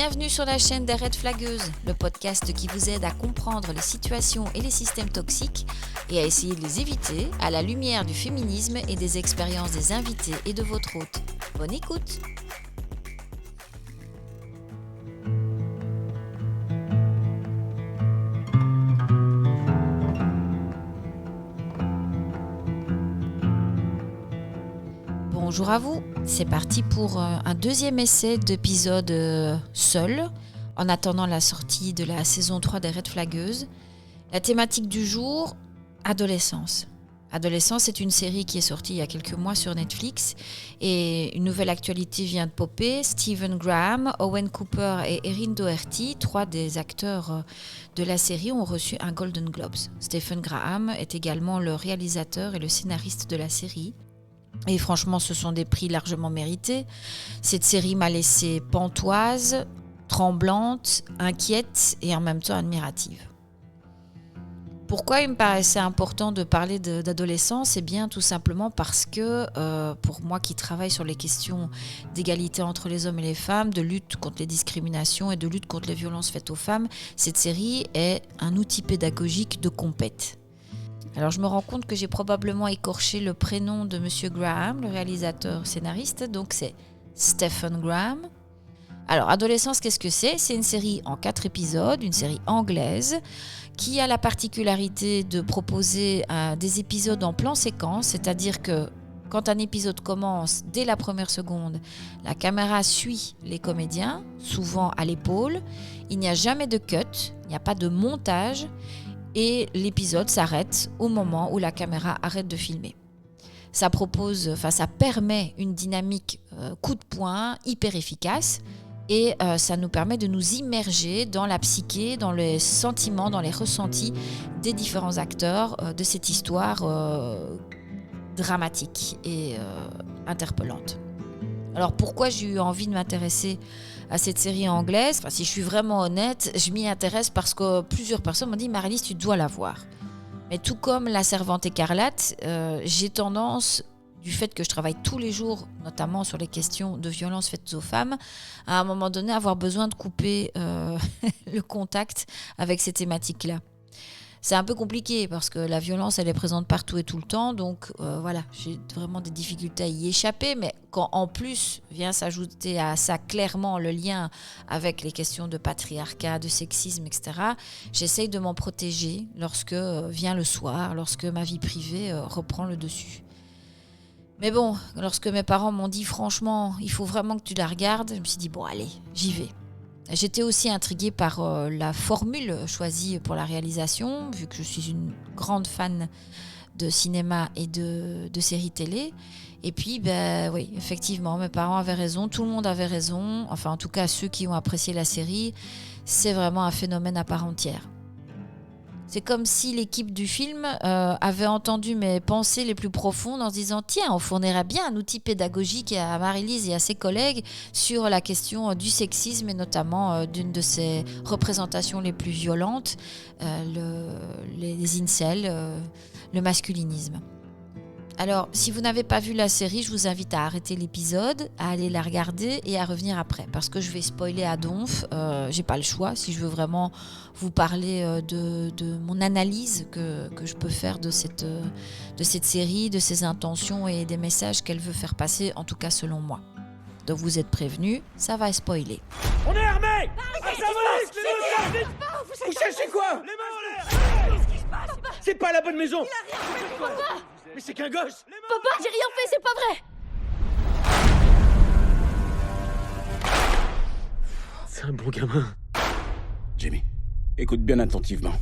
Bienvenue sur la chaîne des Red Flagueuses, le podcast qui vous aide à comprendre les situations et les systèmes toxiques et à essayer de les éviter à la lumière du féminisme et des expériences des invités et de votre hôte. Bonne écoute! Bonjour à vous, c'est parti pour un deuxième essai d'épisode seul, en attendant la sortie de la saison 3 des Red Flagueuses. La thématique du jour, adolescence. Adolescence est une série qui est sortie il y a quelques mois sur Netflix et une nouvelle actualité vient de popper. Stephen Graham, Owen Cooper et Erin Doherty, 3 des acteurs de la série, ont reçu un Golden Globes. Stephen Graham est également le réalisateur et le scénariste de la série. Et franchement, ce sont des prix largement mérités. Cette série m'a laissée pantoise, tremblante, inquiète et en même temps admirative. Pourquoi il me paraissait important de parler d'adolescence ? Eh bien, tout simplement parce que, pour moi qui travaille sur les questions d'égalité entre les hommes et les femmes, de lutte contre les discriminations et de lutte contre les violences faites aux femmes, cette série est un outil pédagogique de compète. Alors je me rends compte que j'ai probablement écorché le prénom de Monsieur Graham, le réalisateur scénariste, donc c'est Stephen Graham. Alors Adolescence, qu'est-ce que c'est ? C'est une série en 4 épisodes, une série anglaise, qui a la particularité de proposer des épisodes en plan séquence, c'est-à-dire que quand un épisode commence, dès la première seconde, la caméra suit les comédiens, souvent à l'épaule, il n'y a jamais de cut, il n'y a pas de montage, et l'épisode s'arrête au moment où la caméra arrête de filmer. Ça permet une dynamique coup de poing hyper efficace et ça nous permet de nous immerger dans la psyché, dans les sentiments, dans les ressentis des différents acteurs de cette histoire dramatique et interpellante. Alors pourquoi j'ai eu envie de m'intéresser à cette série anglaise ? Si je suis vraiment honnête, je m'y intéresse parce que plusieurs personnes m'ont dit « Marylis, tu dois la voir ». Mais tout comme La Servante écarlate, j'ai tendance, du fait que je travaille tous les jours, notamment sur les questions de violences faites aux femmes, à un moment donné avoir besoin de couper le contact avec ces thématiques-là. C'est un peu compliqué parce que la violence, elle est présente partout et tout le temps. Donc voilà, j'ai vraiment des difficultés à y échapper. Mais quand en plus vient s'ajouter à ça clairement le lien avec les questions de patriarcat, de sexisme, etc., j'essaye de m'en protéger lorsque vient le soir, lorsque ma vie privée reprend le dessus. Mais bon, lorsque mes parents m'ont dit franchement, il faut vraiment que tu la regardes, je me suis dit bon allez, j'y vais. J'étais aussi intriguée par la formule choisie pour la réalisation, vu que je suis une grande fan de cinéma et de séries télé. Et puis, oui, effectivement, mes parents avaient raison, tout le monde avait raison. Enfin, en tout cas, ceux qui ont apprécié la série, c'est vraiment un phénomène à part entière. C'est comme si l'équipe du film avait entendu mes pensées les plus profondes en se disant « Tiens, on fournirait bien un outil pédagogique à Marylis et à ses collègues sur la question du sexisme et notamment d'une de ses représentations les plus violentes, les incels, le masculinisme. » Alors, si vous n'avez pas vu la série, je vous invite à arrêter l'épisode, à aller la regarder et à revenir après. Parce que je vais spoiler à donf, j'ai pas le choix si je veux vraiment vous parler de mon analyse que je peux faire de cette série, de ses intentions et des messages qu'elle veut faire passer, en tout cas selon moi. Donc vous êtes prévenus, ça va spoiler. On est armés! Vous cherchez quoi? Les mains en l'air! Qu'est-ce qui se passe? C'est pas la bonne maison! Il a rien fait, papa! Mais c'est qu'un gosse! Papa, j'ai rien fait, c'est pas vrai! C'est un bon gamin. Jamie, écoute bien attentivement.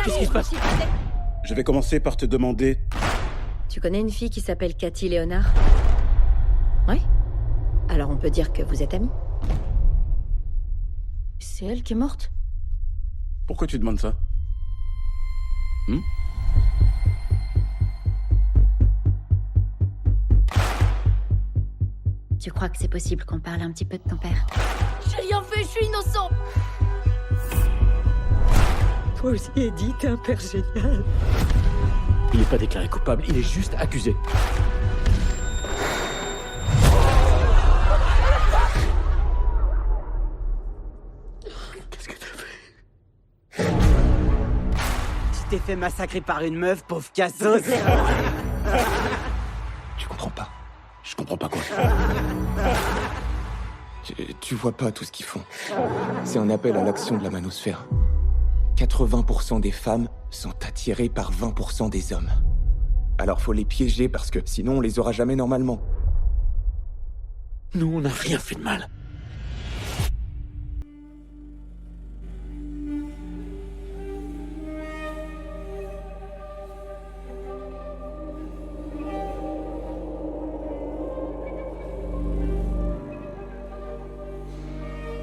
Qu'est-ce qui se passe? Je vais commencer par te demander... Tu connais une fille qui s'appelle Cathy Léonard? Oui? Alors on peut dire que vous êtes amis? C'est elle qui est morte? Pourquoi tu demandes ça? Tu crois que c'est possible qu'on parle un petit peu de ton père? J'ai rien fait, je suis innocent! Toi aussi, Eddie, t'es un père génial. Il n'est pas déclaré coupable, il est juste accusé. t'es fait massacrer par une meuf, pauvre cassos. Tu comprends pas. Je comprends pas quoi. Tu vois pas tout ce qu'ils font. C'est un appel à l'action de la manosphère. 80% des femmes sont attirées par 20% des hommes. Alors faut les piéger parce que sinon on les aura jamais normalement. Nous, on n'a rien fait de mal.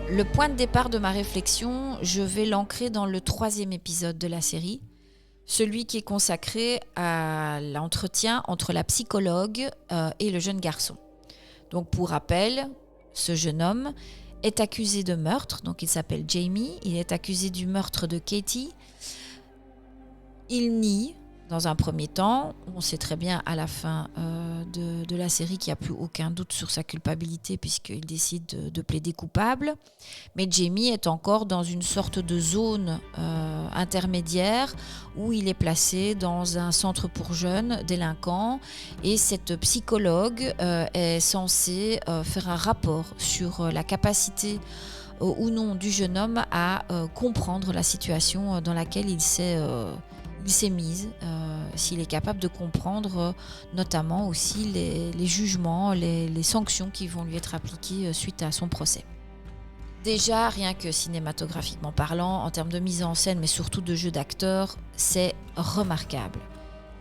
Le point de départ de ma réflexion, je vais l'ancrer dans le 3e épisode de la série, celui qui est consacré à l'entretien entre la psychologue et le jeune garçon. Donc pour rappel, ce jeune homme est accusé de meurtre, donc il s'appelle Jamie, il est accusé du meurtre de Katie. Il nie dans un premier temps, on sait très bien à la fin de la série qu'il n'y a plus aucun doute sur sa culpabilité puisqu'il décide de plaider coupable. Mais Jamie est encore dans une sorte de zone intermédiaire où il est placé dans un centre pour jeunes délinquants et cette psychologue est censée faire un rapport sur la capacité ou non du jeune homme à comprendre la situation dans laquelle il s'est mise, s'il est capable de comprendre notamment aussi les jugements, les sanctions qui vont lui être appliquées suite à son procès. Déjà, rien que cinématographiquement parlant, en termes de mise en scène, mais surtout de jeu d'acteur, c'est remarquable.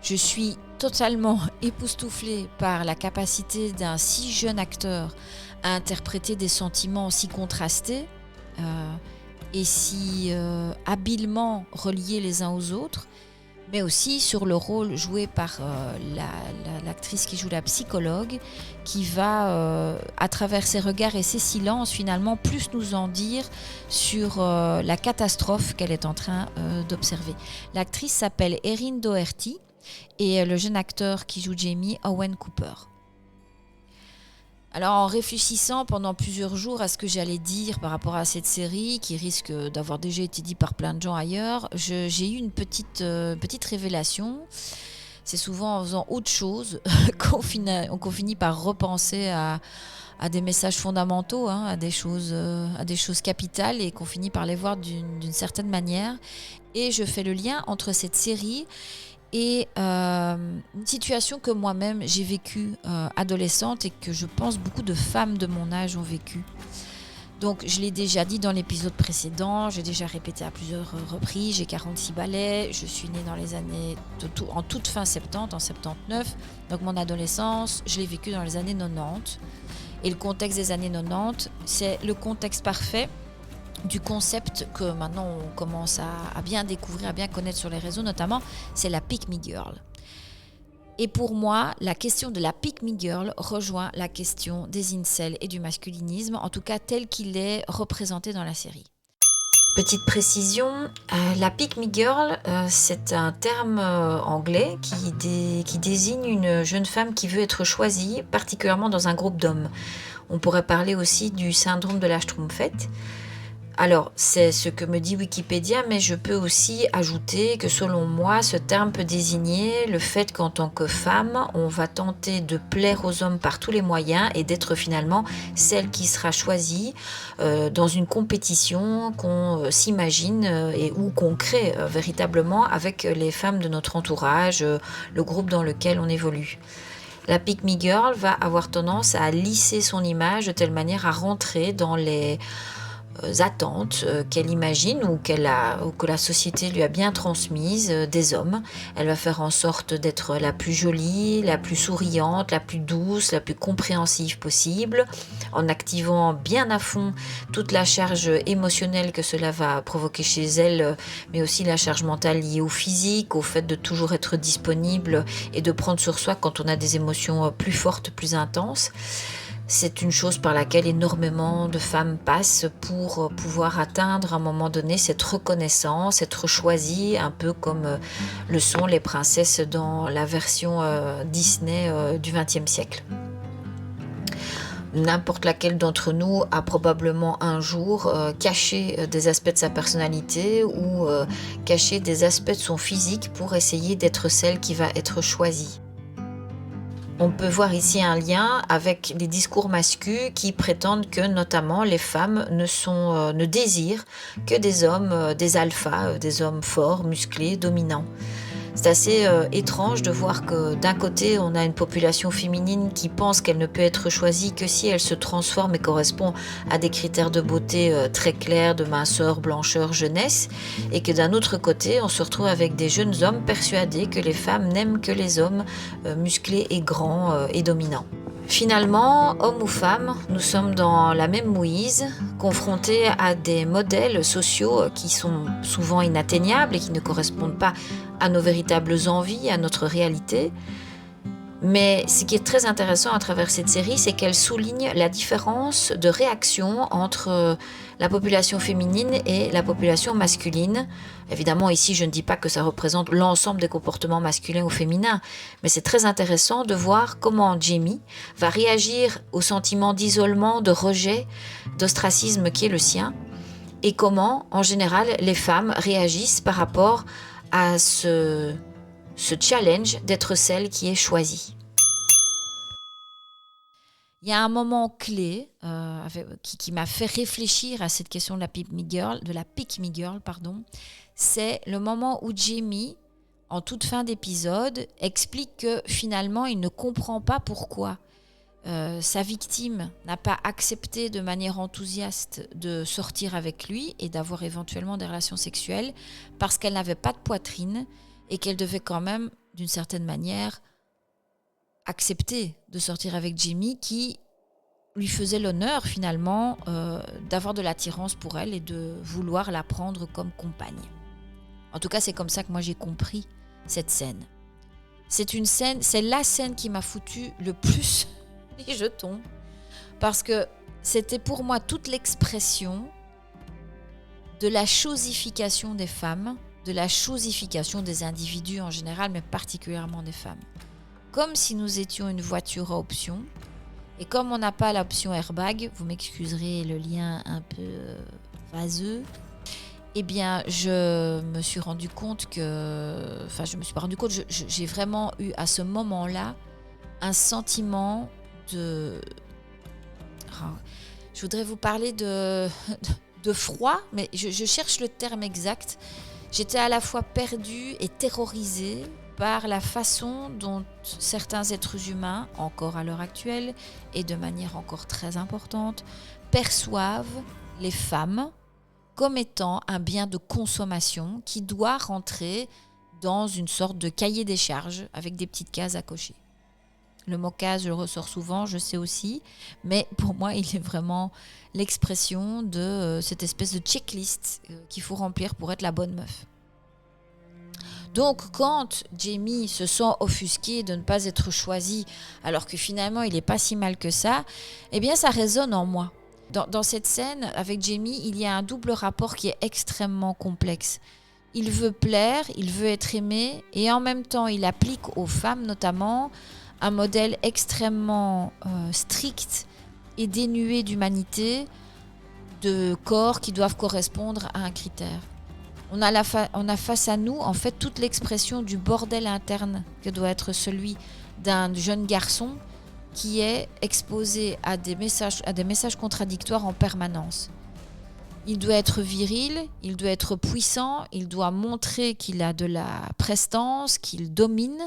Je suis totalement époustouflée par la capacité d'un si jeune acteur à interpréter des sentiments si contrastés et si habilement reliés les uns aux autres, mais aussi sur le rôle joué par l'actrice qui joue la psychologue, qui va, à travers ses regards et ses silences, finalement, plus nous en dire sur la catastrophe qu'elle est en train d'observer. L'actrice s'appelle Erin Doherty et le jeune acteur qui joue Jamie, Owen Cooper. Alors en réfléchissant pendant plusieurs jours à ce que j'allais dire par rapport à cette série, qui risque d'avoir déjà été dit par plein de gens ailleurs, j'ai eu une petite révélation. C'est souvent en faisant autre chose qu'on finit par repenser à des messages fondamentaux, à des choses capitales et qu'on finit par les voir d'une certaine manière. Et je fais le lien entre cette série et une situation que moi-même j'ai vécue adolescente et que je pense beaucoup de femmes de mon âge ont vécu. Donc je l'ai déjà dit dans l'épisode précédent, j'ai déjà répété à plusieurs reprises, j'ai 46 balais, je suis née dans les années en toute fin 70, en 79, donc mon adolescence, je l'ai vécue dans les années 90. Et le contexte des années 90, c'est le contexte parfait du concept que maintenant on commence à bien découvrir, à bien connaître sur les réseaux notamment, c'est la Pick Me Girl. Et pour moi, la question de la Pick Me Girl rejoint la question des incels et du masculinisme, en tout cas tel qu'il est représenté dans la série. Petite précision, la Pick Me Girl, c'est un terme anglais qui désigne une jeune femme qui veut être choisie, particulièrement dans un groupe d'hommes. On pourrait parler aussi du syndrome de la Schtroumpfette. Alors, c'est ce que me dit Wikipédia, mais je peux aussi ajouter que selon moi, ce terme peut désigner le fait qu'en tant que femme, on va tenter de plaire aux hommes par tous les moyens et d'être finalement celle qui sera choisie dans une compétition qu'on s'imagine et ou qu'on crée véritablement avec les femmes de notre entourage, le groupe dans lequel on évolue. La Pick Me Girl va avoir tendance à lisser son image de telle manière à rentrer dans les attentes qu'elle imagine ou que la société lui a bien transmises des hommes. Elle va faire en sorte d'être la plus jolie, la plus souriante, la plus douce, la plus compréhensive possible, en activant bien à fond toute la charge émotionnelle que cela va provoquer chez elle, mais aussi la charge mentale liée au physique, au fait de toujours être disponible et de prendre sur soi quand on a des émotions plus fortes, plus intenses. C'est une chose par laquelle énormément de femmes passent pour pouvoir atteindre à un moment donné cette reconnaissance, être choisies, un peu comme le sont les princesses dans la version Disney du XXe siècle. n'importe laquelle d'entre nous a probablement un jour caché des aspects de sa personnalité ou caché des aspects de son physique pour essayer d'être celle qui va être choisie. On peut voir ici un lien avec les discours masculins qui prétendent que notamment les femmes ne désirent que des hommes, des alphas, des hommes forts, musclés, dominants. C'est assez étrange de voir que d'un côté, on a une population féminine qui pense qu'elle ne peut être choisie que si elle se transforme et correspond à des critères de beauté très clairs, de minceur, blancheur, jeunesse, et que d'un autre côté, on se retrouve avec des jeunes hommes persuadés que les femmes n'aiment que les hommes musclés et grands et dominants. Finalement, hommes ou femmes, nous sommes dans la même mouise, confrontés à des modèles sociaux qui sont souvent inatteignables et qui ne correspondent pas à nos véritables envies, à notre réalité. Mais ce qui est très intéressant à travers cette série, c'est qu'elle souligne la différence de réaction entre la population féminine et la population masculine. Évidemment, ici, je ne dis pas que ça représente l'ensemble des comportements masculins ou féminins, mais c'est très intéressant de voir comment Jamie va réagir au sentiment d'isolement, de rejet, d'ostracisme qui est le sien, et comment, en général, les femmes réagissent par rapport à ce challenge d'être celle qui est choisie. Il y a un moment clé qui m'a fait réfléchir à cette question de la pick me girl, c'est le moment où Jamie, en toute fin d'épisode, explique que finalement il ne comprend pas pourquoi sa victime n'a pas accepté de manière enthousiaste de sortir avec lui et d'avoir éventuellement des relations sexuelles parce qu'elle n'avait pas de poitrine et qu'elle devait quand même, d'une certaine manière, accepter de sortir avec Jamie qui lui faisait l'honneur finalement d'avoir de l'attirance pour elle et de vouloir la prendre comme compagne. En tout cas, c'est comme ça que moi j'ai compris cette scène. C'est la scène qui m'a foutu le plus les jetons parce que c'était pour moi toute l'expression de la chosification des femmes, de la chosification des individus en général, mais particulièrement des femmes. Comme si nous étions une voiture à option. Et comme on n'a pas l'option airbag, vous m'excuserez le lien un peu vaseux, eh bien je me suis rendu compte j'ai vraiment eu à ce moment-là un sentiment de... Je voudrais vous parler de froid, mais je cherche le terme exact. J'étais à la fois perdue et terrorisée par la façon dont certains êtres humains, encore à l'heure actuelle, et de manière encore très importante, perçoivent les femmes comme étant un bien de consommation qui doit rentrer dans une sorte de cahier des charges avec des petites cases à cocher. Le mot case, je le ressors souvent, je sais aussi, mais pour moi, il est vraiment l'expression de cette espèce de checklist qu'il faut remplir pour être la bonne meuf. Donc, quand Jamie se sent offusqué de ne pas être choisi, alors que finalement, il n'est pas si mal que ça, eh bien, ça résonne en moi. Dans cette scène, avec Jamie, il y a un double rapport qui est extrêmement complexe. Il veut plaire, il veut être aimé, et en même temps, il applique aux femmes, notamment, un modèle extrêmement strict et dénué d'humanité, de corps qui doivent correspondre à un critère. On a face à nous, en fait, toute l'expression du bordel interne que doit être celui d'un jeune garçon qui est exposé à des messages contradictoires en permanence. Il doit être viril, il doit être puissant, il doit montrer qu'il a de la prestance, qu'il domine,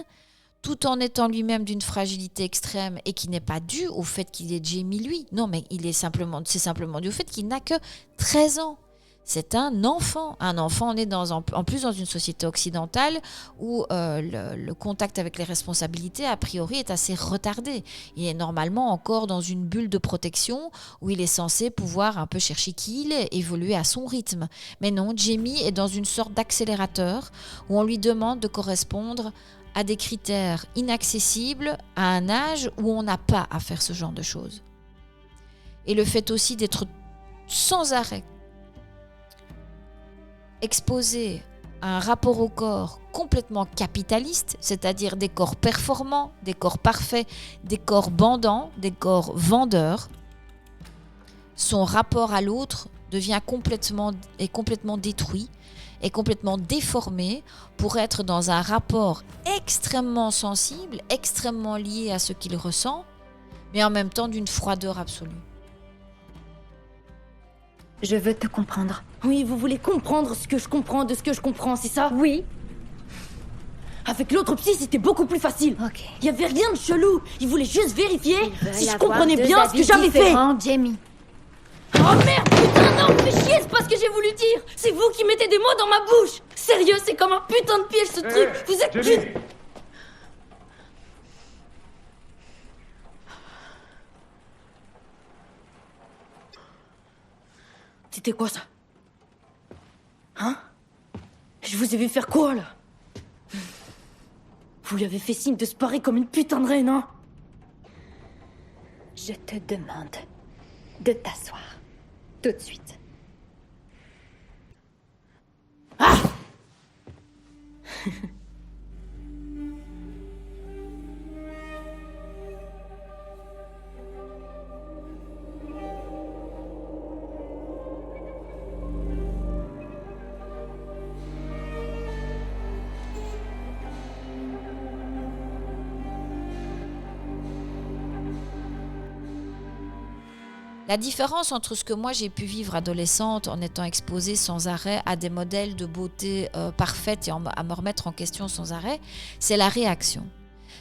tout en étant lui-même d'une fragilité extrême et qui n'est pas due au fait qu'il est Jamie lui. Non, mais c'est simplement dû au fait qu'il n'a que 13 ans. C'est un enfant. On est en plus dans une société occidentale où le contact avec les responsabilités, a priori, est assez retardé. Il est normalement encore dans une bulle de protection où il est censé pouvoir un peu chercher qui il est, évoluer à son rythme. Mais non, Jamie est dans une sorte d'accélérateur où on lui demande de correspondre à des critères inaccessibles à un âge où on n'a pas à faire ce genre de choses. Et le fait aussi d'être sans arrêt exposé à un rapport au corps complètement capitaliste, c'est-à-dire des corps performants, des corps parfaits, des corps bandants, des corps vendeurs, son rapport à l'autre devient complètement détruit, est complètement déformé pour être dans un rapport extrêmement sensible, extrêmement lié à ce qu'il ressent, mais en même temps d'une froideur absolue. Je veux te comprendre. Oui, vous voulez comprendre ce que je comprends de ce que je comprends, c'est ça? Oui. Avec l'autre psy, c'était beaucoup plus facile. Ok. Il y avait rien de chelou. Il voulait juste vérifier Il va si y je avoir comprenais deux bien ce avis que j'avais fait. différents, Jamie. Oh merde, putain, non, fais chier, c'est pas ce que j'ai voulu dire. C'est vous qui mettez des mots dans ma bouche. Sérieux, c'est comme un putain de piège ce truc. Vous êtes C'était quoi ça? Hein? Je vous ai vu faire quoi là? Vous lui avez fait signe de se parer comme une putain de reine, hein? Je te demande de t'asseoir. Tout de suite. La différence entre ce que moi j'ai pu vivre adolescente en étant exposée sans arrêt à des modèles de beauté parfaite et à me remettre en question sans arrêt, c'est la réaction.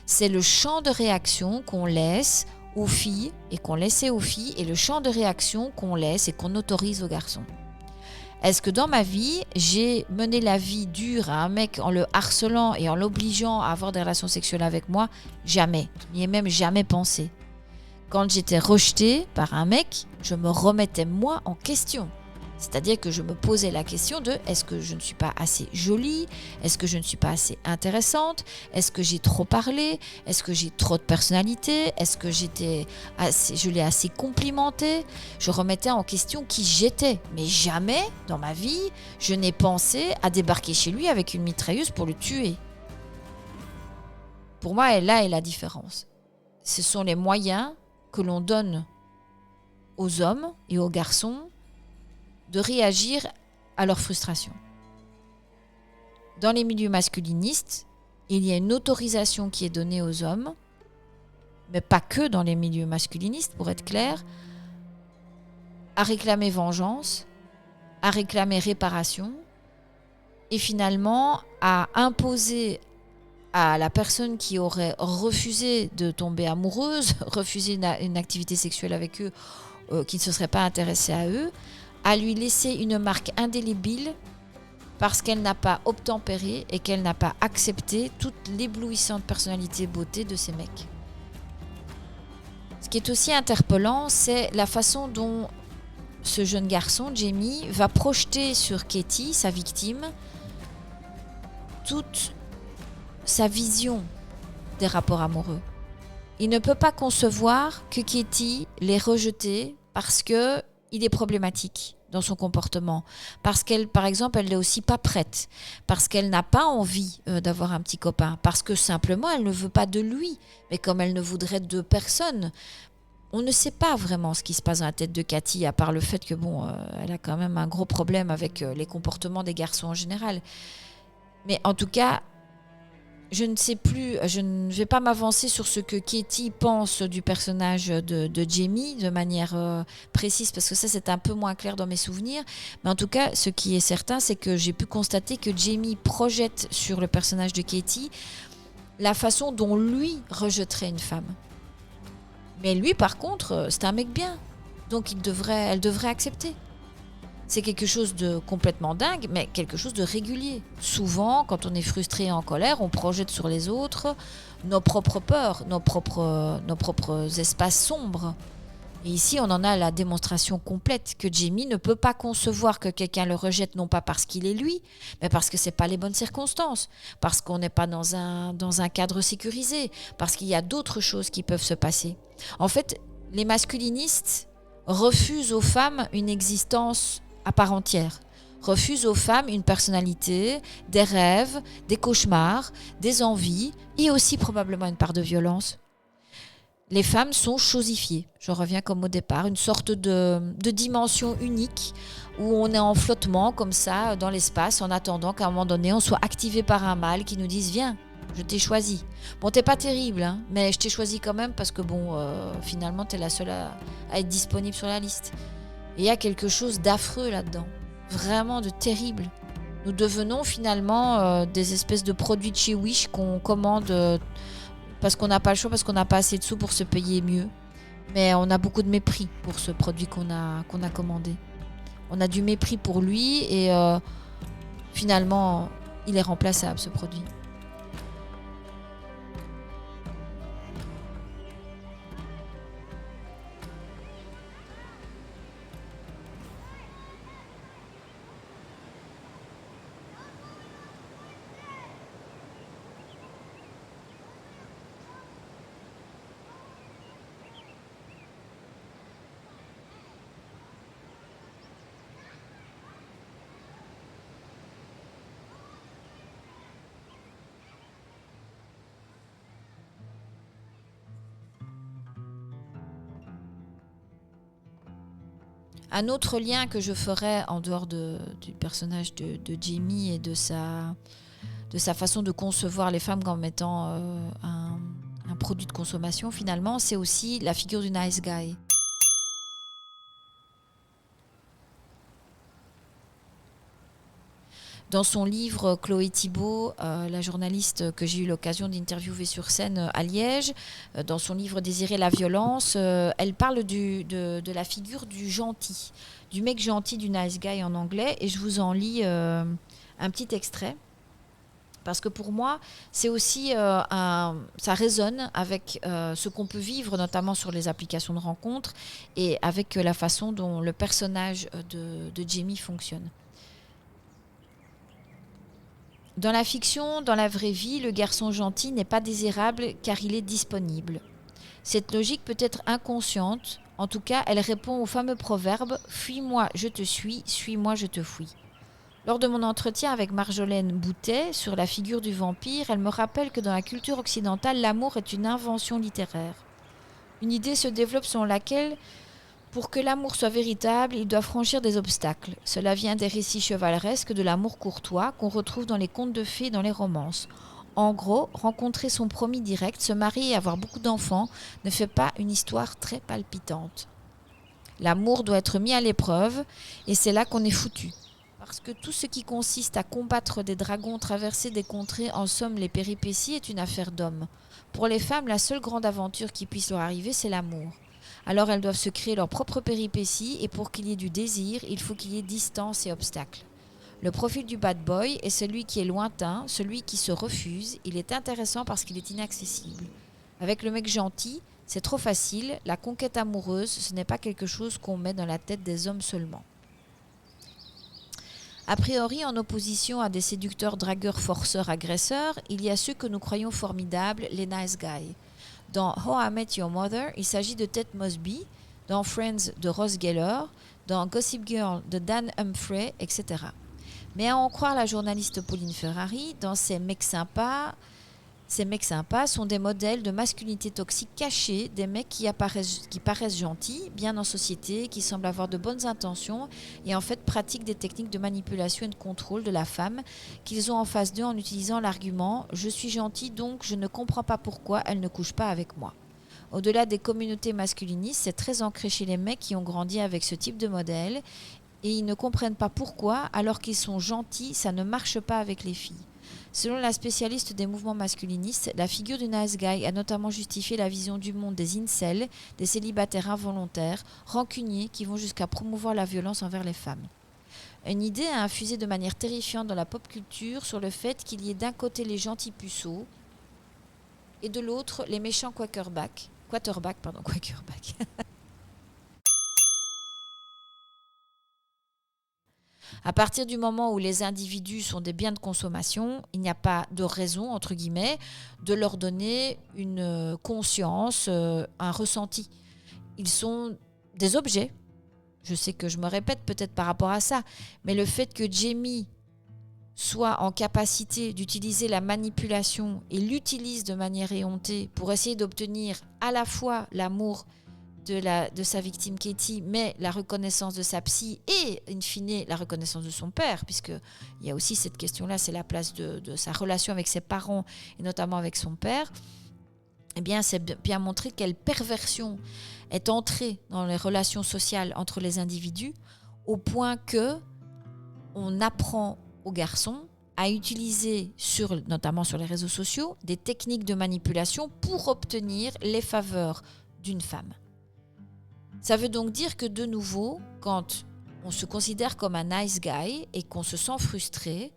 C'est le champ de réaction qu'on laisse aux filles et qu'on laissait aux filles et le champ de réaction qu'on laisse et qu'on autorise aux garçons. Est-ce que dans ma vie, j'ai mené la vie dure à un mec en le harcelant et en l'obligeant à avoir des relations sexuelles avec moi? Jamais. Je n'y ai même jamais pensé. Quand j'étais rejetée par un mec, je me remettais moi en question. C'est-à-dire que je me posais la question de est-ce que je ne suis pas assez jolie? Est-ce que je ne suis pas assez intéressante? Est-ce que j'ai trop parlé? Est-ce que j'ai trop de personnalité? Est-ce que je l'ai assez complimenté? Je remettais en question qui j'étais. Mais jamais dans ma vie, je n'ai pensé à débarquer chez lui avec une mitrailleuse pour le tuer. Pour moi, là est la différence. Ce sont les moyens que l'on donne aux hommes et aux garçons de réagir à leur frustration. Dans les milieux masculinistes, il y a une autorisation qui est donnée aux hommes, mais pas que dans les milieux masculinistes, pour être clair, à réclamer vengeance, à réclamer réparation, et finalement à imposer à la personne qui aurait refusé de tomber amoureuse, refusé une activité sexuelle avec eux, qui ne se serait pas intéressée à eux, à lui laisser une marque indélébile parce qu'elle n'a pas obtempéré et qu'elle n'a pas accepté toute l'éblouissante personnalité et beauté de ces mecs. Ce qui est aussi interpellant, c'est la façon dont ce jeune garçon, Jamie, va projeter sur Katie, sa victime, toute sa vision des rapports amoureux. Il ne peut pas concevoir que Katie l'ait rejeté parce qu'il est problématique dans son comportement, parce qu'elle, par exemple, elle n'est aussi pas prête, parce qu'elle n'a pas envie d'avoir un petit copain, parce que simplement elle ne veut pas de lui, mais comme elle ne voudrait de personne. On ne sait pas vraiment ce qui se passe dans la tête de Katie, à part le fait que elle a quand même un gros problème avec les comportements des garçons en général. Mais en tout cas, je ne sais plus, je ne vais pas m'avancer sur ce que Katie pense du personnage de Jamie de manière précise, parce que ça c'est un peu moins clair dans mes souvenirs. Mais en tout cas, ce qui est certain, c'est que j'ai pu constater que Jamie projette sur le personnage de Katie la façon dont lui rejetterait une femme. Mais lui, par contre, c'est un mec bien, donc elle devrait accepter. C'est quelque chose de complètement dingue, mais quelque chose de régulier. Souvent, quand on est frustré et en colère, on projette sur les autres nos propres peurs, nos propres espaces sombres. Et ici, on en a la démonstration complète que Jamie ne peut pas concevoir que quelqu'un le rejette, non pas parce qu'il est lui, mais parce que c'est pas les bonnes circonstances, parce qu'on n'est pas dans un cadre sécurisé, parce qu'il y a d'autres choses qui peuvent se passer. En fait, les masculinistes refusent aux femmes une existence à part entière, refusent aux femmes une personnalité, des rêves, des cauchemars, des envies et aussi probablement une part de violence. les femmes sont chosifiées. Je reviens comme au départ, une sorte de dimension unique où on est en flottement comme ça dans l'espace en attendant qu'à un moment donné on soit activé par un mâle qui nous dise viens, je t'ai choisi. Bon, t'es pas terrible, hein, mais je t'ai choisi quand même parce que finalement t'es la seule à être disponible sur la liste. Et il y a quelque chose d'affreux là-dedans, vraiment de terrible. Nous devenons finalement des espèces de produits de chez Wish qu'on commande parce qu'on n'a pas le choix, parce qu'on n'a pas assez de sous pour se payer mieux. Mais on a beaucoup de mépris pour ce produit qu'on a commandé. On a du mépris pour lui et finalement, il est remplaçable ce produit. Un autre lien que je ferais en dehors du personnage de Jamie et de sa façon de concevoir les femmes comme étant un produit de consommation, finalement, c'est aussi la figure du nice guy. Dans son livre, Chloé Thibault, la journaliste que j'ai eu l'occasion d'interviewer sur scène à Liège, dans son livre Désirer la violence, elle parle de la figure du gentil, du mec gentil, du nice guy en anglais, et je vous en lis un petit extrait. Parce que pour moi, c'est aussi ça résonne avec ce qu'on peut vivre, notamment sur les applications de rencontres, et avec la façon dont le personnage de Jamie fonctionne. Dans la fiction, dans la vraie vie, le garçon gentil n'est pas désirable car il est disponible. Cette logique peut être inconsciente, en tout cas elle répond au fameux proverbe « Fuis-moi, je te suis-moi, je te fuis ». Lors de mon entretien avec Marjolaine Boutet sur la figure du vampire, elle me rappelle que dans la culture occidentale, l'amour est une invention littéraire. Une idée se développe selon laquelle, pour que l'amour soit véritable, il doit franchir des obstacles. Cela vient des récits chevaleresques de l'amour courtois qu'on retrouve dans les contes de fées et dans les romances. En gros, rencontrer son promis direct, se marier et avoir beaucoup d'enfants ne fait pas une histoire très palpitante. L'amour doit être mis à l'épreuve et c'est là qu'on est foutu. Parce que tout ce qui consiste à combattre des dragons, traverser des contrées, en somme les péripéties, est une affaire d'hommes. Pour les femmes, la seule grande aventure qui puisse leur arriver, c'est l'amour. Alors elles doivent se créer leurs propres péripéties et pour qu'il y ait du désir, il faut qu'il y ait distance et obstacles. Le profil du bad boy est celui qui est lointain, celui qui se refuse. Il est intéressant parce qu'il est inaccessible. Avec le mec gentil, c'est trop facile. La conquête amoureuse, ce n'est pas quelque chose qu'on met dans la tête des hommes seulement. A priori, en opposition à des séducteurs, dragueurs, forceurs, agresseurs, il y a ceux que nous croyons formidables, les nice guys. Dans How I Met Your Mother, il s'agit de Ted Mosby, dans Friends de Ross Geller, dans Gossip Girl de Dan Humphrey, etc. Mais à en croire la journaliste Pauline Ferrari, dans ces mecs sympas sont des modèles de masculinité toxique cachés, des mecs qui paraissent gentils, bien en société, qui semblent avoir de bonnes intentions et en fait pratiquent des techniques de manipulation et de contrôle de la femme qu'ils ont en face d'eux en utilisant l'argument « je suis gentil donc je ne comprends pas pourquoi elle ne couche pas avec moi ». Au-delà des communautés masculinistes, c'est très ancré chez les mecs qui ont grandi avec ce type de modèle et ils ne comprennent pas pourquoi, alors qu'ils sont gentils, ça ne marche pas avec les filles. Selon la spécialiste des mouvements masculinistes, la figure du nice guy a notamment justifié la vision du monde des incels, des célibataires involontaires, rancuniers qui vont jusqu'à promouvoir la violence envers les femmes. Une idée a infusé de manière terrifiante dans la pop culture sur le fait qu'il y ait d'un côté les gentils puceaux et de l'autre les méchants quarterbacks. À partir du moment où les individus sont des biens de consommation, il n'y a pas de raison, entre guillemets, de leur donner une conscience, un ressenti. Ils sont des objets. Je sais que je me répète peut-être par rapport à ça, mais le fait que Jamie soit en capacité d'utiliser la manipulation et l'utilise de manière éhontée pour essayer d'obtenir à la fois l'amour de sa victime Katie, mais la reconnaissance de sa psy et, in fine, la reconnaissance de son père, puisqu'il y a aussi cette question-là, c'est la place de sa relation avec ses parents, et notamment avec son père, eh bien, c'est bien montré quelle perversion est entrée dans les relations sociales entre les individus, au point que on apprend aux garçons à utiliser, notamment sur les réseaux sociaux, des techniques de manipulation pour obtenir les faveurs d'une femme. Ça veut donc dire que de nouveau, quand on se considère comme un nice guy et qu'on se sent frustré,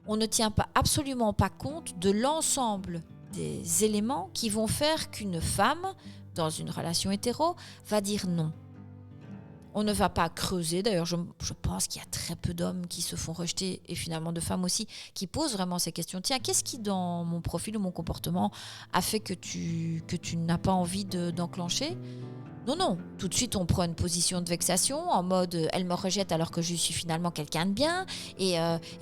on ne tient absolument pas compte de l'ensemble des éléments qui vont faire qu'une femme, dans une relation hétéro, va dire non. On ne va pas creuser. D'ailleurs, je pense qu'il y a très peu d'hommes qui se font rejeter et finalement de femmes aussi qui posent vraiment ces questions. Tiens, qu'est-ce qui dans mon profil ou mon comportement a fait que tu n'as pas envie d'enclencher ? Non. Tout de suite, on prend une position de vexation en mode elle me rejette alors que je suis finalement quelqu'un de bien et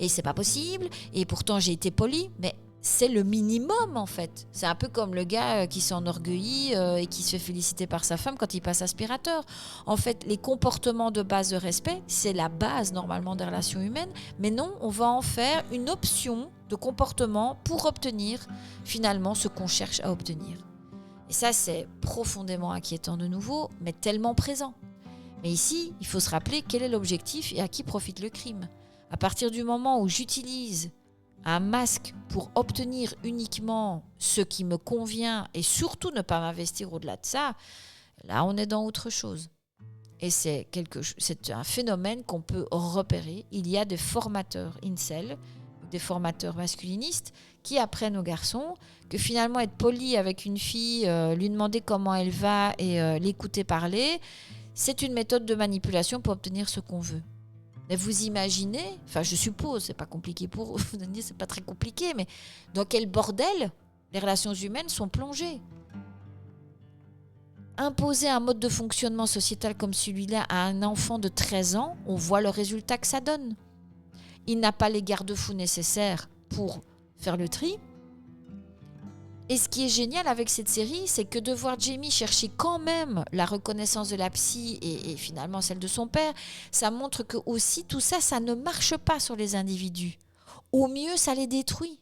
c'est pas possible. Et pourtant, j'ai été polie. Mais c'est le minimum en fait. C'est un peu comme le gars qui s'enorgueillit et qui se fait féliciter par sa femme quand il passe aspirateur. En fait, les comportements de base de respect, c'est la base normalement des relations humaines. Mais non, on va en faire une option de comportement pour obtenir finalement ce qu'on cherche à obtenir. Et ça, c'est profondément inquiétant de nouveau, mais tellement présent. Mais ici, il faut se rappeler quel est l'objectif et à qui profite le crime. À partir du moment où j'utilise un masque pour obtenir uniquement ce qui me convient et surtout ne pas m'investir au-delà de ça, là, on est dans autre chose. Et c'est un phénomène qu'on peut repérer. Il y a des formateurs incel, des formateurs masculinistes qui apprennent aux garçons que finalement être poli avec une fille, lui demander comment elle va et l'écouter parler, c'est une méthode de manipulation pour obtenir ce qu'on veut. Mais vous imaginez, enfin je suppose, c'est pas compliqué pour vous, c'est pas très compliqué, mais dans quel bordel les relations humaines sont plongées. Imposer un mode de fonctionnement sociétal comme celui-là à un enfant de 13 ans, on voit le résultat que ça donne. Il n'a pas les garde-fous nécessaires pour faire le tri. Et ce qui est génial avec cette série, c'est que de voir Jamie chercher quand même la reconnaissance de la psy et finalement celle de son père, ça montre que aussi tout ça, ça ne marche pas sur les individus. Au mieux, ça les détruit.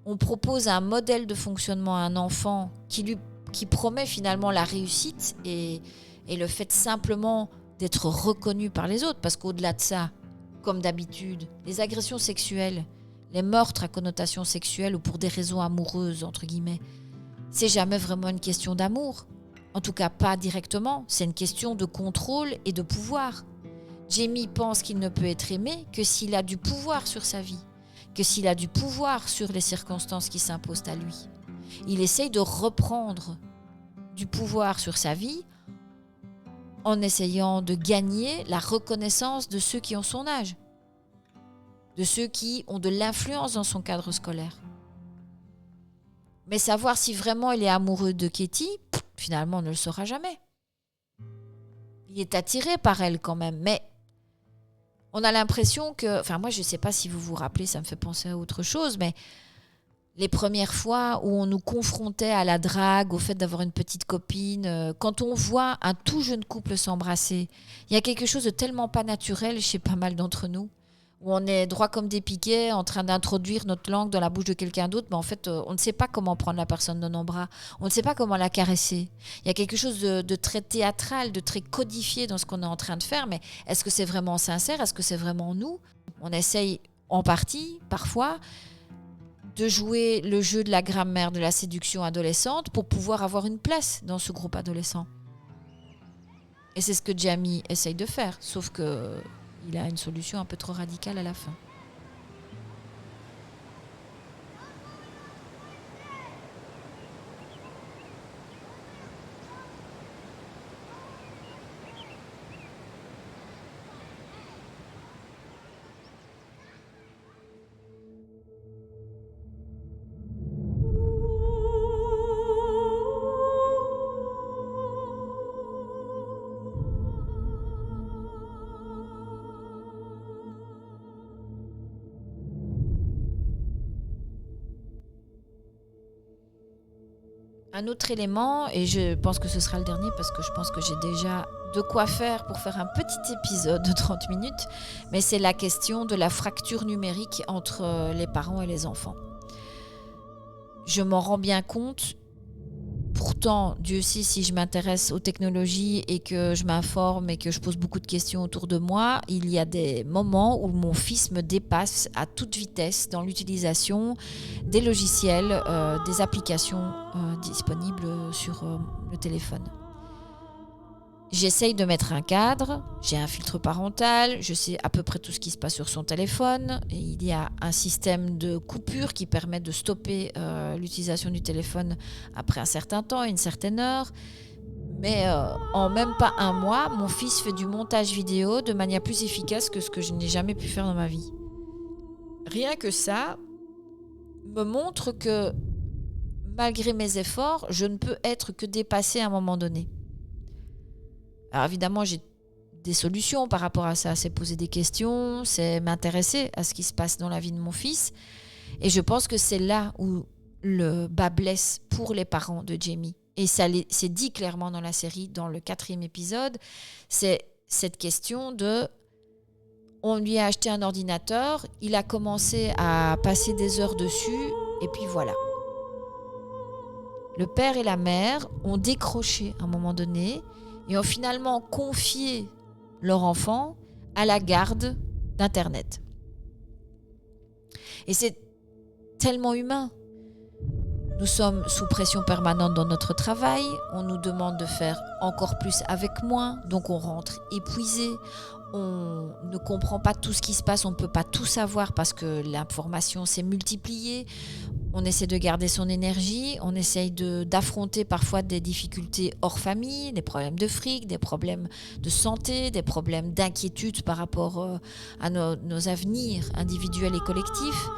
On propose un modèle de fonctionnement à un enfant qui promet finalement la réussite et le fait simplement d'être reconnu par les autres. Parce qu'au-delà de ça, comme d'habitude, les agressions sexuelles, les meurtres à connotation sexuelle ou pour des raisons amoureuses, entre guillemets, c'est jamais vraiment une question d'amour. En tout cas, pas directement. C'est une question de contrôle et de pouvoir. Jamie pense qu'il ne peut être aimé que s'il a du pouvoir sur sa vie, que s'il a du pouvoir sur les circonstances qui s'imposent à lui. Il essaye de reprendre du pouvoir sur sa vie en essayant de gagner la reconnaissance de ceux qui ont son âge, de ceux qui ont de l'influence dans son cadre scolaire. Mais savoir si vraiment il est amoureux de Katie, finalement, on ne le saura jamais. Il est attiré par elle quand même, mais on a l'impression que... Enfin, moi, je ne sais pas si vous vous rappelez, ça me fait penser à autre chose, mais les premières fois où on nous confrontait à la drague, au fait d'avoir une petite copine, quand on voit un tout jeune couple s'embrasser, il y a quelque chose de tellement pas naturel chez pas mal d'entre nous, où on est droit comme des piquets en train d'introduire notre langue dans la bouche de quelqu'un d'autre, mais en fait, on ne sait pas comment prendre la personne dans nos bras, on ne sait pas comment la caresser. Il y a quelque chose de très théâtral, de très codifié dans ce qu'on est en train de faire, mais est-ce que c'est vraiment sincère? Est-ce que c'est vraiment nous? On essaye en partie, parfois, de jouer le jeu de la grammaire de la séduction adolescente pour pouvoir avoir une place dans ce groupe adolescent. Et c'est ce que Jamie essaye de faire, sauf que il a une solution un peu trop radicale à la fin. Un autre élément, et je pense que ce sera le dernier parce que je pense que j'ai déjà de quoi faire pour faire un petit épisode de 30 minutes, mais c'est la question de la fracture numérique entre les parents et les enfants. Je m'en rends bien compte. Pourtant, Dieu sait, si je m'intéresse aux technologies et que je m'informe et que je pose beaucoup de questions autour de moi, il y a des moments où mon fils me dépasse à toute vitesse dans l'utilisation des logiciels, des applications disponibles sur le téléphone. J'essaye de mettre un cadre, j'ai un filtre parental, je sais à peu près tout ce qui se passe sur son téléphone. Et il y a un système de coupure qui permet de stopper l'utilisation du téléphone après un certain temps, une certaine heure. Mais en même pas un mois, mon fils fait du montage vidéo de manière plus efficace que ce que je n'ai jamais pu faire dans ma vie. Rien que ça me montre que malgré mes efforts, je ne peux être que dépassée à un moment donné. Alors évidemment, j'ai des solutions par rapport à ça. C'est poser des questions, c'est m'intéresser à ce qui se passe dans la vie de mon fils. Et je pense que c'est là où le bas blesse pour les parents de Jamie. Et ça c'est dit clairement dans la série, dans le 4e épisode. C'est cette question de... On lui a acheté un ordinateur, il a commencé à passer des heures dessus, et puis voilà. Le père et la mère ont décroché à un moment donné et ont finalement confié leur enfant à la garde d'Internet. Et c'est tellement humain. Nous sommes sous pression permanente dans notre travail, on nous demande de faire encore plus avec moins, donc on rentre épuisé, on ne comprend pas tout ce qui se passe, on ne peut pas tout savoir parce que l'information s'est multipliée. On essaie de garder son énergie, on essaye d'affronter parfois des difficultés hors famille, des problèmes de fric, des problèmes de santé, des problèmes d'inquiétude par rapport à nos avenirs individuels et collectifs.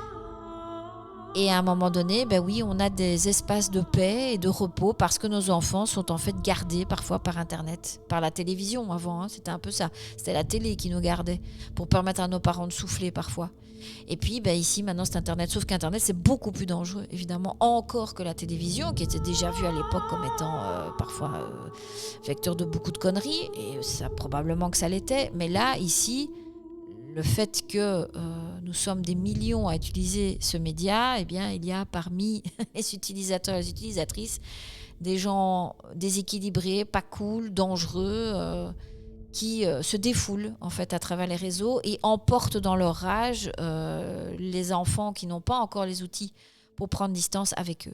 Et à un moment donné, ben oui, on a des espaces de paix et de repos parce que nos enfants sont en fait gardés parfois par Internet, par la télévision avant, c'était un peu ça. C'était la télé qui nous gardait pour permettre à nos parents de souffler parfois. Et puis ben ici, maintenant, c'est Internet. Sauf qu'Internet, c'est beaucoup plus dangereux, évidemment, encore que la télévision, qui était déjà vue à l'époque comme étant parfois vecteur de beaucoup de conneries. Et ça, probablement que ça l'était. Mais là, ici... Le fait que nous sommes des millions à utiliser ce média, eh bien, il y a parmi les utilisateurs et les utilisatrices des gens déséquilibrés, pas cool, dangereux, qui se défoulent en fait à travers les réseaux et emportent dans leur rage les enfants qui n'ont pas encore les outils pour prendre distance avec eux.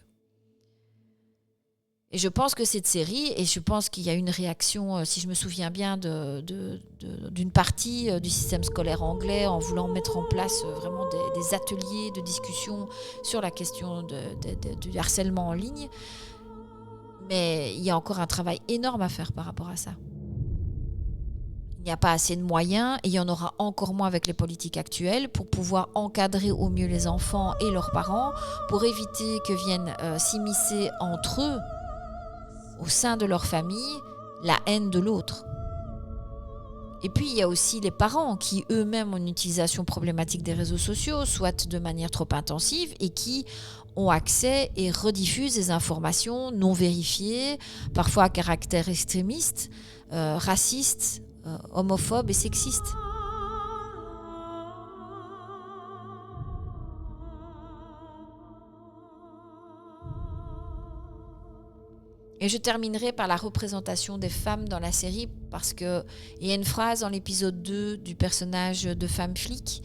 Et je pense que cette série, et je pense qu'il y a une réaction, si je me souviens bien, d'une partie du système scolaire anglais en voulant mettre en place vraiment des ateliers de discussion sur la question du harcèlement en ligne. Mais il y a encore un travail énorme à faire par rapport à ça. Il n'y a pas assez de moyens et il y en aura encore moins avec les politiques actuelles pour pouvoir encadrer au mieux les enfants et leurs parents pour éviter que viennent s'immiscer entre eux au sein de leur famille, la haine de l'autre. Et puis, il y a aussi les parents qui eux-mêmes ont une utilisation problématique des réseaux sociaux, soit de manière trop intensive, et qui ont accès et rediffusent des informations non vérifiées, parfois à caractère extrémiste, raciste, homophobe et sexiste. Et je terminerai par la représentation des femmes dans la série parce qu'il y a une phrase dans l'épisode 2 du personnage de femme flic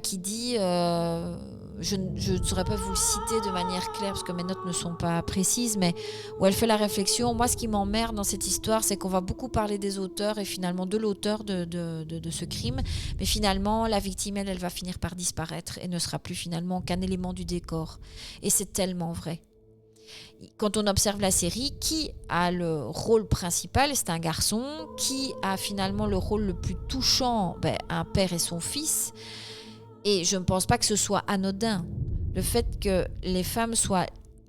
qui dit, je ne saurais pas vous le citer de manière claire parce que mes notes ne sont pas précises, mais où elle fait la réflexion, moi ce qui m'emmerde dans cette histoire, c'est qu'on va beaucoup parler des auteurs et finalement de l'auteur de ce crime, mais finalement la victime elle va finir par disparaître et ne sera plus finalement qu'un élément du décor. Et c'est tellement vrai. Quand on observe la série, qui a le rôle principal? C'est un garçon. Qui a finalement le rôle le plus touchant? Un père et son fils. Et je ne pense pas que ce soit anodin. Le fait que les femmes soient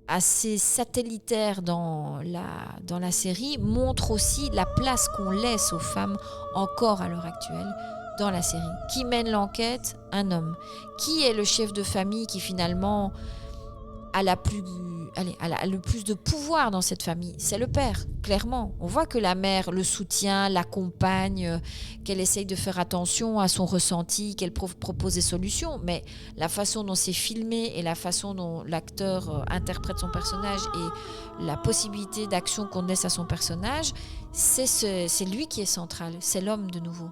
assez satellitaires dans la série montre aussi la place qu'on laisse aux femmes encore à l'heure actuelle dans la série. Qui mène l'enquête? Un homme. Qui est le chef de famille qui finalement a le plus de pouvoir dans cette famille, c'est le père, clairement. On voit que la mère le soutient, l'accompagne, qu'elle essaye de faire attention à son ressenti, qu'elle propose des solutions. Mais la façon dont c'est filmé et la façon dont l'acteur interprète son personnage et la possibilité d'action qu'on laisse à son personnage, c'est lui qui est central, c'est l'homme de nouveau.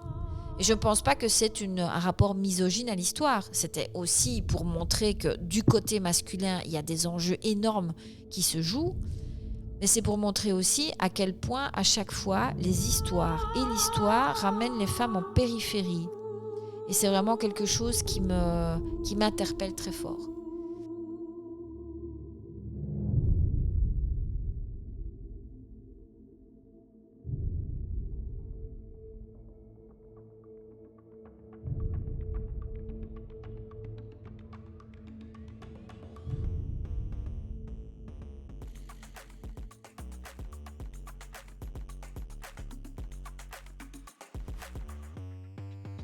Et je ne pense pas que c'est un rapport misogyne à l'histoire. C'était aussi pour montrer que du côté masculin, il y a des enjeux énormes qui se jouent. Mais c'est pour montrer aussi à quel point, à chaque fois, les histoires et l'histoire ramènent les femmes en périphérie. Et c'est vraiment quelque chose qui m'interpelle très fort.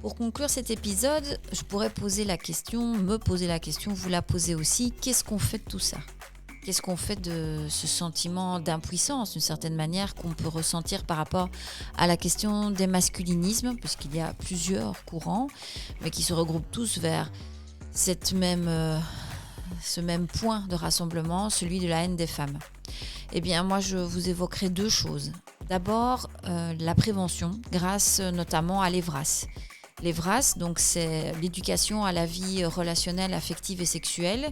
Pour conclure cet épisode, je pourrais me poser la question, vous la posez aussi, qu'est-ce qu'on fait de tout ça ? Qu'est-ce qu'on fait de ce sentiment d'impuissance, d'une certaine manière, qu'on peut ressentir par rapport à la question des masculinismes, puisqu'il y a plusieurs courants, mais qui se regroupent tous vers ce même point de rassemblement, celui de la haine des femmes. Eh bien, moi, je vous évoquerai 2 choses. D'abord, la prévention, grâce notamment à l'EVRAS. L'EVRAS, donc c'est l'éducation à la vie relationnelle, affective et sexuelle.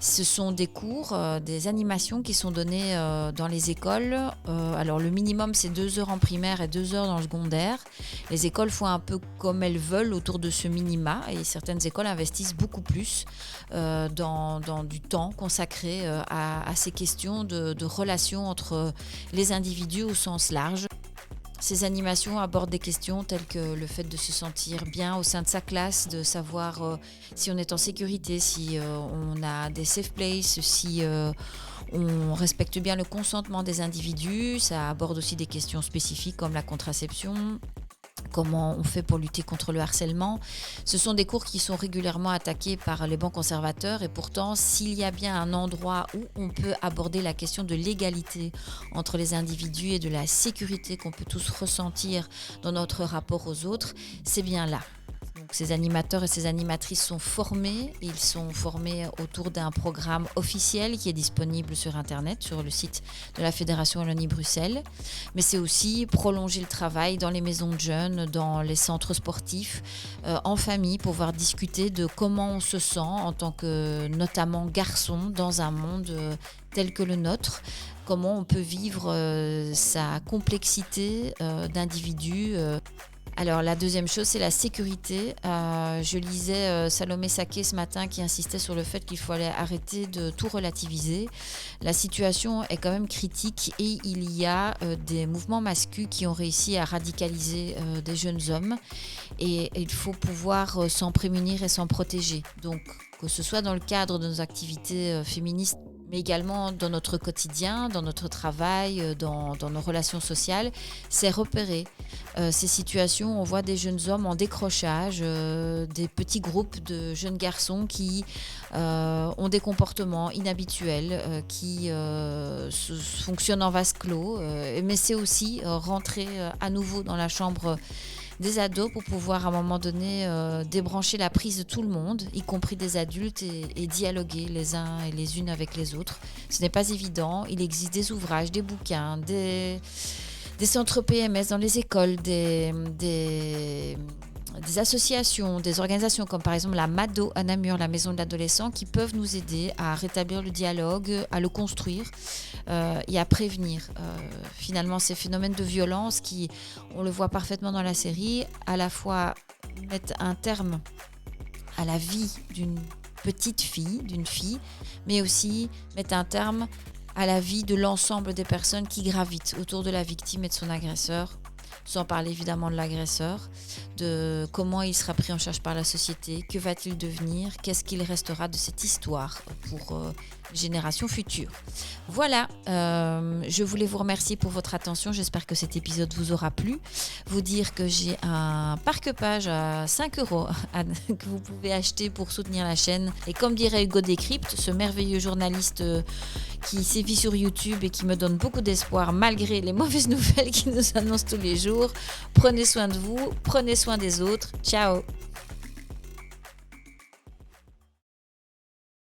Ce sont des cours, des animations qui sont données dans les écoles. Alors le minimum c'est 2 heures en primaire et 2 heures dans le secondaire. Les écoles font un peu comme elles veulent autour de ce minima et certaines écoles investissent beaucoup plus dans du temps consacré à ces questions de relations entre les individus au sens large. Ces animations abordent des questions telles que le fait de se sentir bien au sein de sa classe, de savoir si on est en sécurité, si on a des safe places, si on respecte bien le consentement des individus. Ça aborde aussi des questions spécifiques comme la contraception, comment on fait pour lutter contre le harcèlement. Ce sont des cours qui sont régulièrement attaqués par les bancs conservateurs et pourtant, s'il y a bien un endroit où on peut aborder la question de l'égalité entre les individus et de la sécurité qu'on peut tous ressentir dans notre rapport aux autres, c'est bien là. Donc, ces animateurs et ces animatrices sont formés. Ils sont formés autour d'un programme officiel qui est disponible sur Internet, sur le site de la Fédération Wallonie-Bruxelles. Mais c'est aussi prolonger le travail dans les maisons de jeunes, dans les centres sportifs, en famille, pour pouvoir discuter de comment on se sent en tant que notamment garçon dans un monde tel que le nôtre. Comment on peut vivre sa complexité d'individu. Alors la deuxième chose, c'est la sécurité. Je lisais Salomé Saké ce matin qui insistait sur le fait qu'il fallait arrêter de tout relativiser. La situation est quand même critique et il y a des mouvements masculins qui ont réussi à radicaliser des jeunes hommes et il faut pouvoir s'en prémunir et s'en protéger. Donc que ce soit dans le cadre de nos activités féministes, mais également dans notre quotidien, dans notre travail, dans nos relations sociales, c'est repérer ces situations. On voit des jeunes hommes en décrochage, des petits groupes de jeunes garçons qui ont des comportements inhabituels, qui fonctionnent en vase clos, mais c'est aussi rentrer à nouveau dans la chambre des ados pour pouvoir à un moment donné débrancher la prise de tout le monde, y compris des adultes, et dialoguer les uns et les unes avec les autres. Ce n'est pas évident. Il existe des ouvrages, des bouquins, des centres PMS dans les écoles, des associations, des organisations comme par exemple la MADO à Namur, la maison de l'adolescent, qui peuvent nous aider à rétablir le dialogue, à le construire et à prévenir finalement ces phénomènes de violence qui, on le voit parfaitement dans la série, à la fois mettent un terme à la vie d'une petite fille, d'une fille, mais aussi mettent un terme à la vie de l'ensemble des personnes qui gravitent autour de la victime et de son agresseur. sans parler évidemment de l'agresseur, de comment il sera pris en charge par la société, que va-t-il devenir, qu'est-ce qu'il restera de cette histoire pour les générations futures. Voilà, je voulais vous remercier pour votre attention, j'espère que cet épisode vous aura plu. Vous dire que j'ai un parque-page à 5 € que vous pouvez acheter pour soutenir la chaîne. Et comme dirait Hugo Décrypte, ce merveilleux journaliste qui sévit sur YouTube et qui me donne beaucoup d'espoir malgré les mauvaises nouvelles qu'il nous annonce tous les jours. Prenez soin de vous, prenez soin des autres. Ciao!